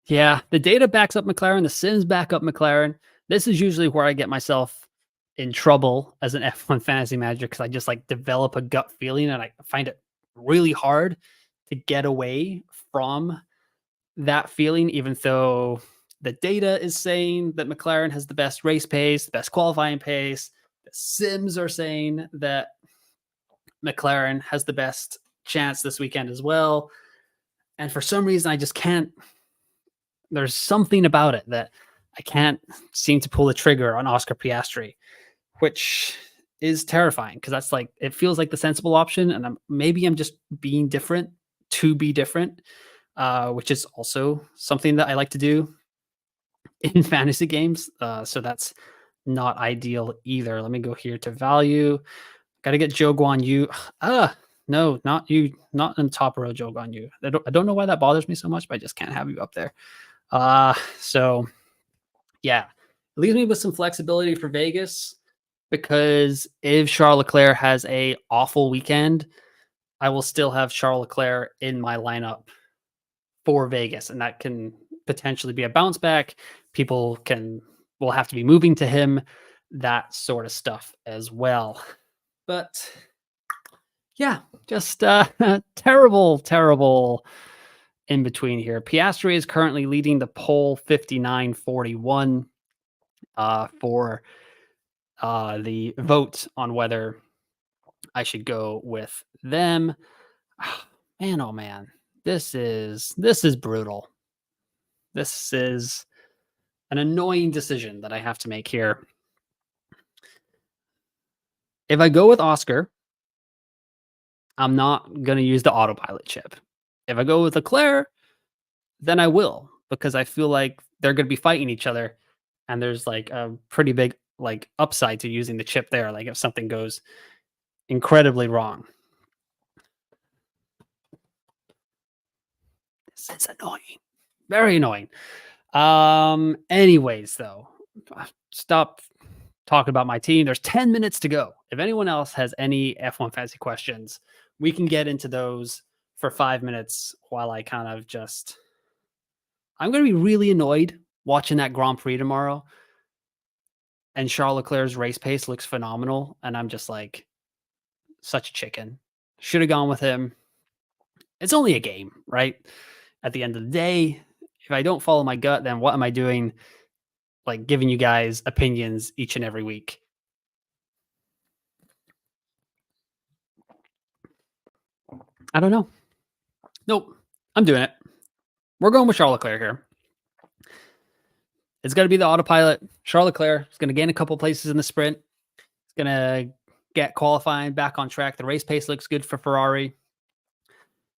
Yeah, the data backs up McLaren, the sims back up McLaren. This is usually where I get myself in trouble as an F1 fantasy manager because I just like develop a gut feeling and I find it really hard to get away from that feeling, even though the data is saying that McLaren has the best race pace, the best qualifying pace. The sims are saying that McLaren has the best chance this weekend as well. And for some reason, I just can't. There's something about it that I can't seem to pull the trigger on Oscar Piastri, which is terrifying because that's like, it feels like the sensible option. And maybe I'm just being different to be different, which is also something that I like to do in fantasy games. So that's not ideal either. Let me go here to value. Got to get Zhou Guanyu. No, not you. Not in the top row, Zhou Guanyu. I don't know why that bothers me so much, but I just can't have you up there. So yeah, it leaves me with some flexibility for Vegas because if Charles Leclerc has a awful weekend, I will still have Charles Leclerc in my lineup for Vegas, and that can potentially be a bounce back. People will have to be moving to him, that sort of stuff as well. But yeah, just terrible in between here. Piastri is currently leading the poll 59-41 for the vote on whether I should go with them. Man, oh man, this is brutal. This is an annoying decision that I have to make here. If I go with Oscar, I'm not going to use the autopilot chip. If I go with Leclerc, then I will, because I feel like they're going to be fighting each other. And there's like a pretty big like upside to using the chip there. Like if something goes incredibly wrong. This is annoying. Very annoying. Anyways, though, stop talking about my team. There's 10 minutes to go. If anyone else has any F1 fantasy questions, we can get into those for 5 minutes while I kind of just... I'm going to be really annoyed watching that Grand Prix tomorrow. And Charles Leclerc's race pace looks phenomenal. And I'm just like, such a chicken. Should have gone with him. It's only a game, right? At the end of the day, if I don't follow my gut, then what am I doing? Like giving you guys opinions each and every week. I don't know. Nope. I'm doing it. We're going with Charles Leclerc here. It's going to be the autopilot. Charles Leclerc is going to gain a couple places in the sprint. It's going to get qualifying back on track. The race pace looks good for Ferrari.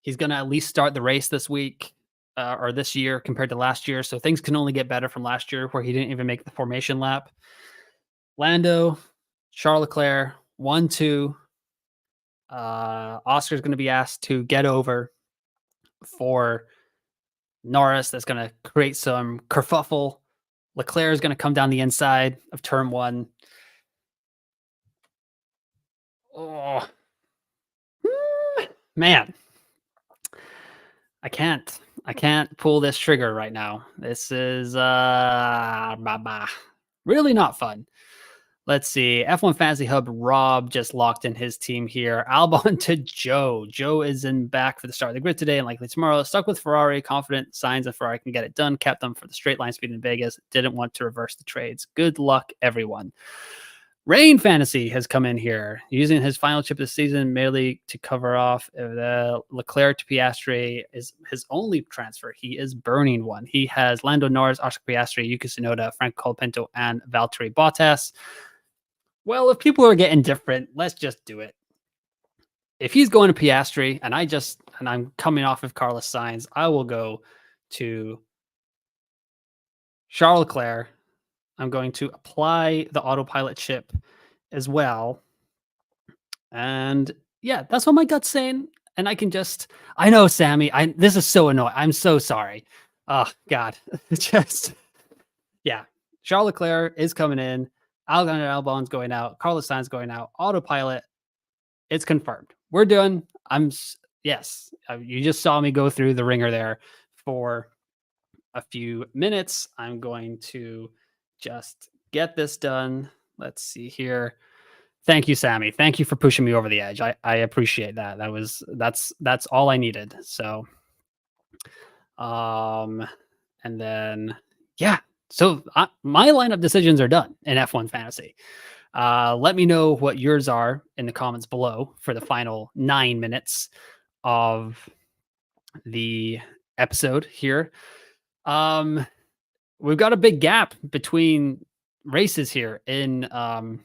He's going to at least start the race this week or this year compared to last year. So things can only get better from last year where he didn't even make the formation lap. Lando, Charles Leclerc, 1-2. Oscar's going to be asked to get over for Norris. That's going to create some kerfuffle. Leclerc is going to come down the inside of turn 1. Oh, man. I can't pull this trigger right now. This is really not fun. Let's see. F1 Fantasy Hub Rob just locked in his team here. Albon to Joe. Joe is in back for the start of the grid today and likely tomorrow. Stuck with Ferrari, confident Sainz and Ferrari can get it done. Kept them for the straight line speed in Vegas. Didn't want to reverse the trades. Good luck, everyone. Rain Fantasy has come in here, using his final chip this season merely to cover off the Leclerc to Piastri is his only transfer. He is burning one. He has Lando Norris, Oscar Piastri, Yuki Tsunoda, Frank Colapinto, and Valtteri Bottas. Well, if people are getting different, let's just do it. If he's going to Piastri and I'm coming off of Carlos Sainz, I will go to Charles Leclerc. I'm going to apply the autopilot chip as well. And yeah, that's what my gut's saying. And I know, Sammy, this is so annoying. I'm so sorry. Oh, God. Yeah. Charles Leclerc is coming in. Alexander Albon's going out. Carlos Sainz going out. Autopilot. It's confirmed. We're done. Yes. You just saw me go through the ringer there for a few minutes. I'm going to just get this done. Let's see here. Thank you, Sammy. Thank you for pushing me over the edge. I appreciate that. That's all I needed. So, and then yeah. So my lineup decisions are done in F1 Fantasy. Let me know what yours are in the comments below for the final 9 minutes of the episode here. We've got a big gap between races here in F1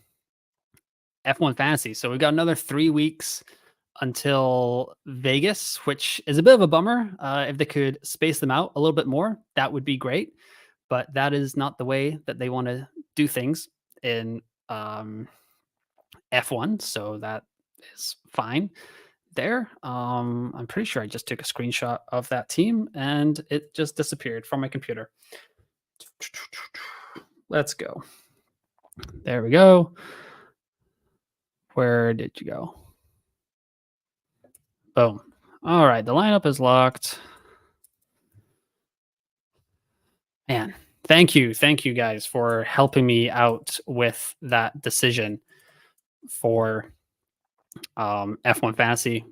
Fantasy. So we've got another 3 weeks until Vegas, which is a bit of a bummer. If they could space them out a little bit more, that would be great. But that is not the way that they want to do things in F1. So that is fine there. I'm pretty sure I just took a screenshot of that team and it just disappeared from my computer. Let's go. There we go. Where did you go? Boom. All right. The lineup is locked. Man, thank you. Thank you guys for helping me out with that decision for F1 Fantasy.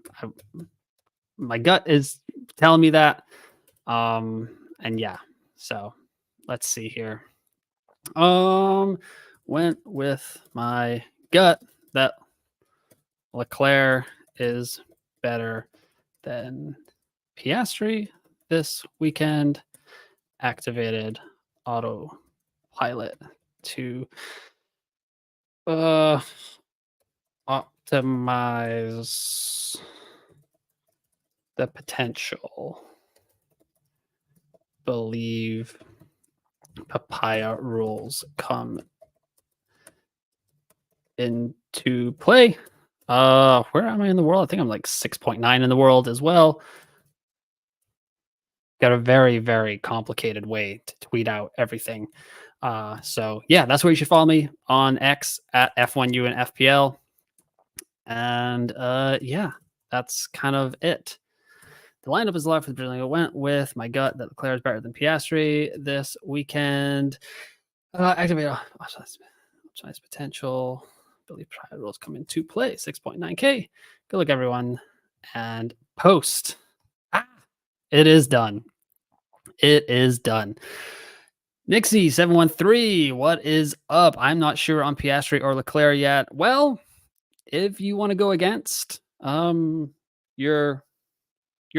My gut is telling me that. And yeah, so let's see here. Went with my gut that Leclerc is better than Piastri this weekend. Activated autopilot to optimize the potential. Believe papaya rules come into play. Where am I in the world? I think I'm like 6.9 in the world as well. Got a very, very complicated way to tweet out everything. So yeah, that's where you should follow me on X at F1U and FPL. And yeah, that's kind of it. The lineup is locked for the Brazilian. I went with my gut that Leclerc is better than Piastri this weekend. Activate optimize potential. Believe prior rules come into play. 6.9K. Good luck, everyone. And post. It is done. It is done. Nixie713, what is up? I'm not sure on Piastri or Leclerc yet. Well, if you want to go against your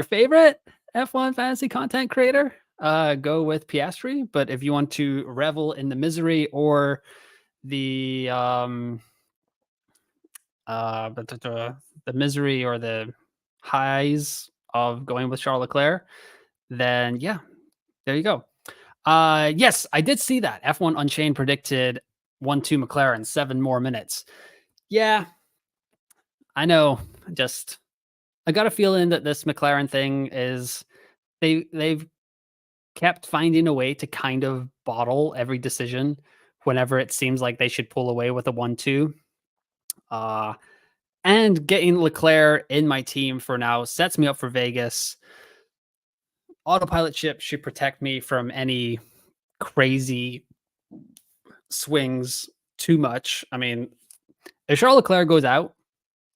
favorite F1 fantasy content creator, go with Piastri. But if you want to revel in the misery or the misery or the highs of going with Charles Leclerc, then yeah, there you go. Yes, I did see that. F1 Unchained predicted 1-2 McLaren, 7 more minutes. Yeah, I know. I got a feeling that this McLaren thing is they've kept finding a way to kind of bottle every decision whenever it seems like they should pull away with a 1-2. And getting Leclerc in my team for now sets me up for Vegas. Autopilot chip should protect me from any crazy swings too much. I mean, if Charles Leclerc goes out,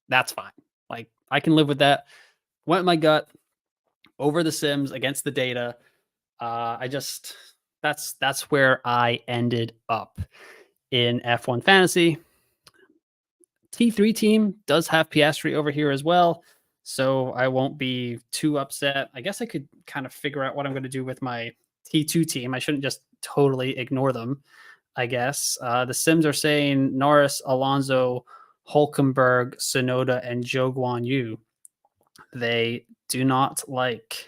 that's fine. Like, I can live with that. Went my gut over the sims against the data. I just that's where I ended up in F1 Fantasy. T3 team does have Piastri over here as well, so I won't be too upset. I guess I could kind of figure out what I'm going to do with my T2 team. I shouldn't just totally ignore them, I guess. The Sims are saying Norris, Alonso, Hulkenberg, Sonoda, and Zhou Guan Yu. They do not like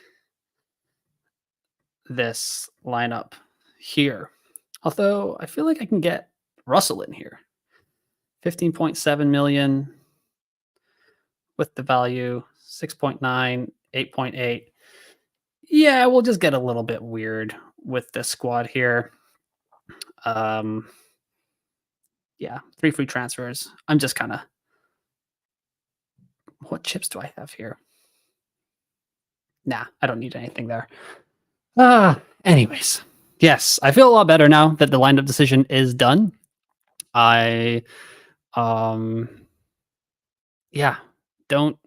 this lineup here. Although I feel like I can get Russell in here. 15.7 million with the value 6.9, 8.8. Yeah, we'll just get a little bit weird with this squad here. Yeah, 3 free transfers. I'm just kind of, what chips do I have here? Nah, I don't need anything there. Anyways, yes, I feel a lot better now that the lineup decision is done. I yeah, don't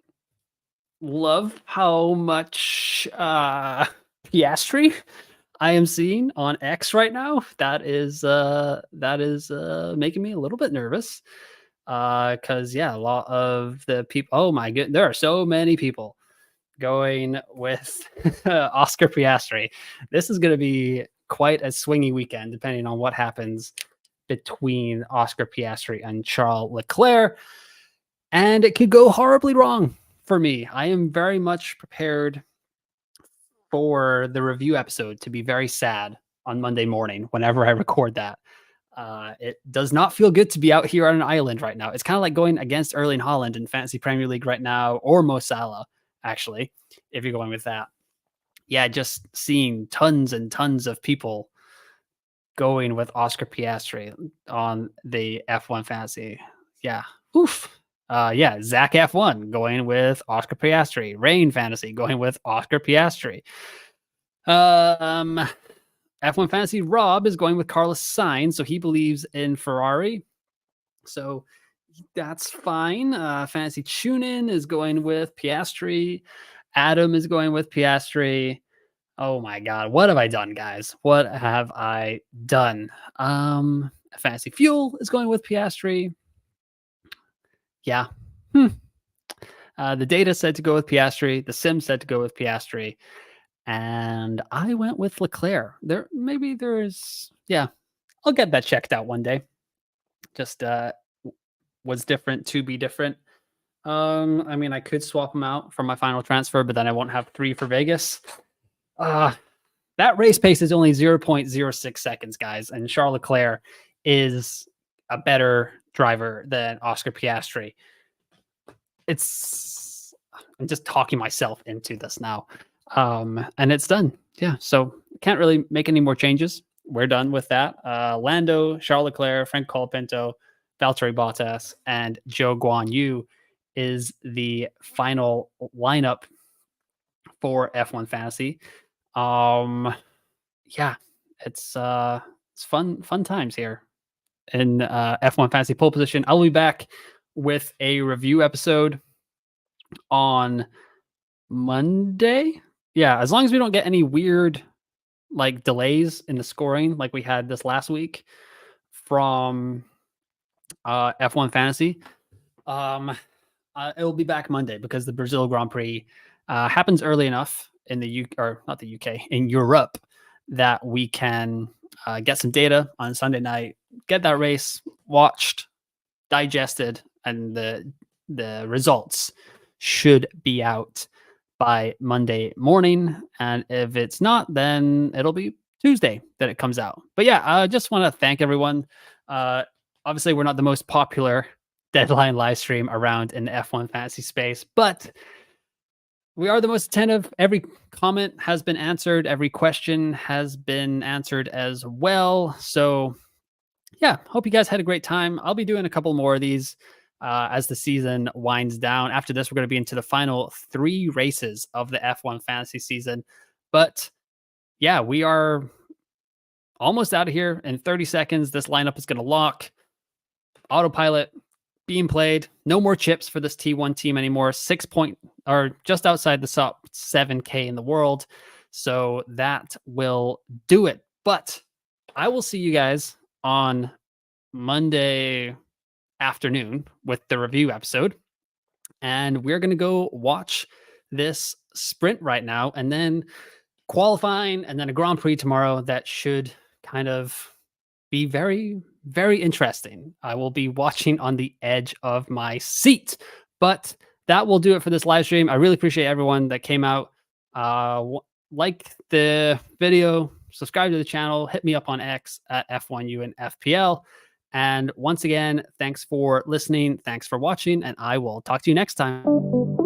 love how much Piastri I am seeing on X right now. That is making me a little bit nervous. Cause yeah, a lot of the people, oh my goodness, there are so many people going with Oscar Piastri. This is gonna be quite a swingy weekend, depending on what happens between Oscar Piastri and Charles Leclerc. And it could go horribly wrong for me. I am very much prepared for the review episode to be very sad on Monday morning whenever I record that. It does not feel good to be out here on an island right now. It's kind of like going against Erling Haaland in Fantasy Premier League right now, or Mo Salah, actually, if you're going with that. Yeah, just seeing tons and tons of people going with Oscar Piastri on the F1 Fantasy. Yeah. Oof. Yeah, Zach F1 going with Oscar Piastri. Rain Fantasy going with Oscar Piastri. F1 Fantasy Rob is going with Carlos Sainz, so he believes in Ferrari. So that's fine. Fantasy TuneIn is going with Piastri. Adam is going with Piastri. Oh my God. What have I done, guys? What have I done? Fantasy Fuel is going with Piastri. Yeah. The data said to go with Piastri. The sim said to go with Piastri. And I went with Leclerc. Maybe there's, yeah, I'll get that checked out one day. Just was different to be different. I mean, I could swap them out for my final transfer, but then I won't have 3 for Vegas. That race pace is only 0.06 seconds, guys, and Charles Leclerc is a better driver than Oscar Piastri. I'm just talking myself into this now. And it's done. Yeah, so can't really make any more changes. We're done with that. Lando, Charles Leclerc, Frank Colapinto, Valtteri Bottas, and Zhou Guan Yu is the final lineup for F1 Fantasy. Yeah, it's fun times here in F1 Fantasy pole position. I'll be back with a review episode on Monday. Yeah, as long as we don't get any weird like delays in the scoring like we had this last week from F1 Fantasy. It will be back Monday because the Brazil Grand Prix happens early enough in the UK, or not the UK, in Europe, that we can get some data on Sunday night, get that race watched, digested, and the results should be out by Monday morning. And if it's not, then it'll be Tuesday that it comes out. But yeah, I just want to thank everyone. Obviously, we're not the most popular deadline live stream around in the F1 fantasy space, but we are the most attentive. Every comment has been answered. Every question has been answered as well. So yeah, hope you guys had a great time. I'll be doing a couple more of these as the season winds down. After this, we're going to be into the final 3 races of the F1 fantasy season. But yeah, we are almost out of here in 30 seconds. This lineup is going to lock. autopilot being played. No more chips for this T1 team anymore. 6 point or just outside the top 7K in the world. So that will do it. But I will see you guys on Monday afternoon with the review episode. And we're going to go watch this sprint right now and then qualifying and then a Grand Prix tomorrow that should kind of be very, very interesting. I will be watching on the edge of my seat. But that will do it for this live stream. I really appreciate everyone that came out. Like the video, subscribe to the channel, hit me up on X at F1U and FPL. And once again, thanks for listening. Thanks for watching, and I will talk to you next time.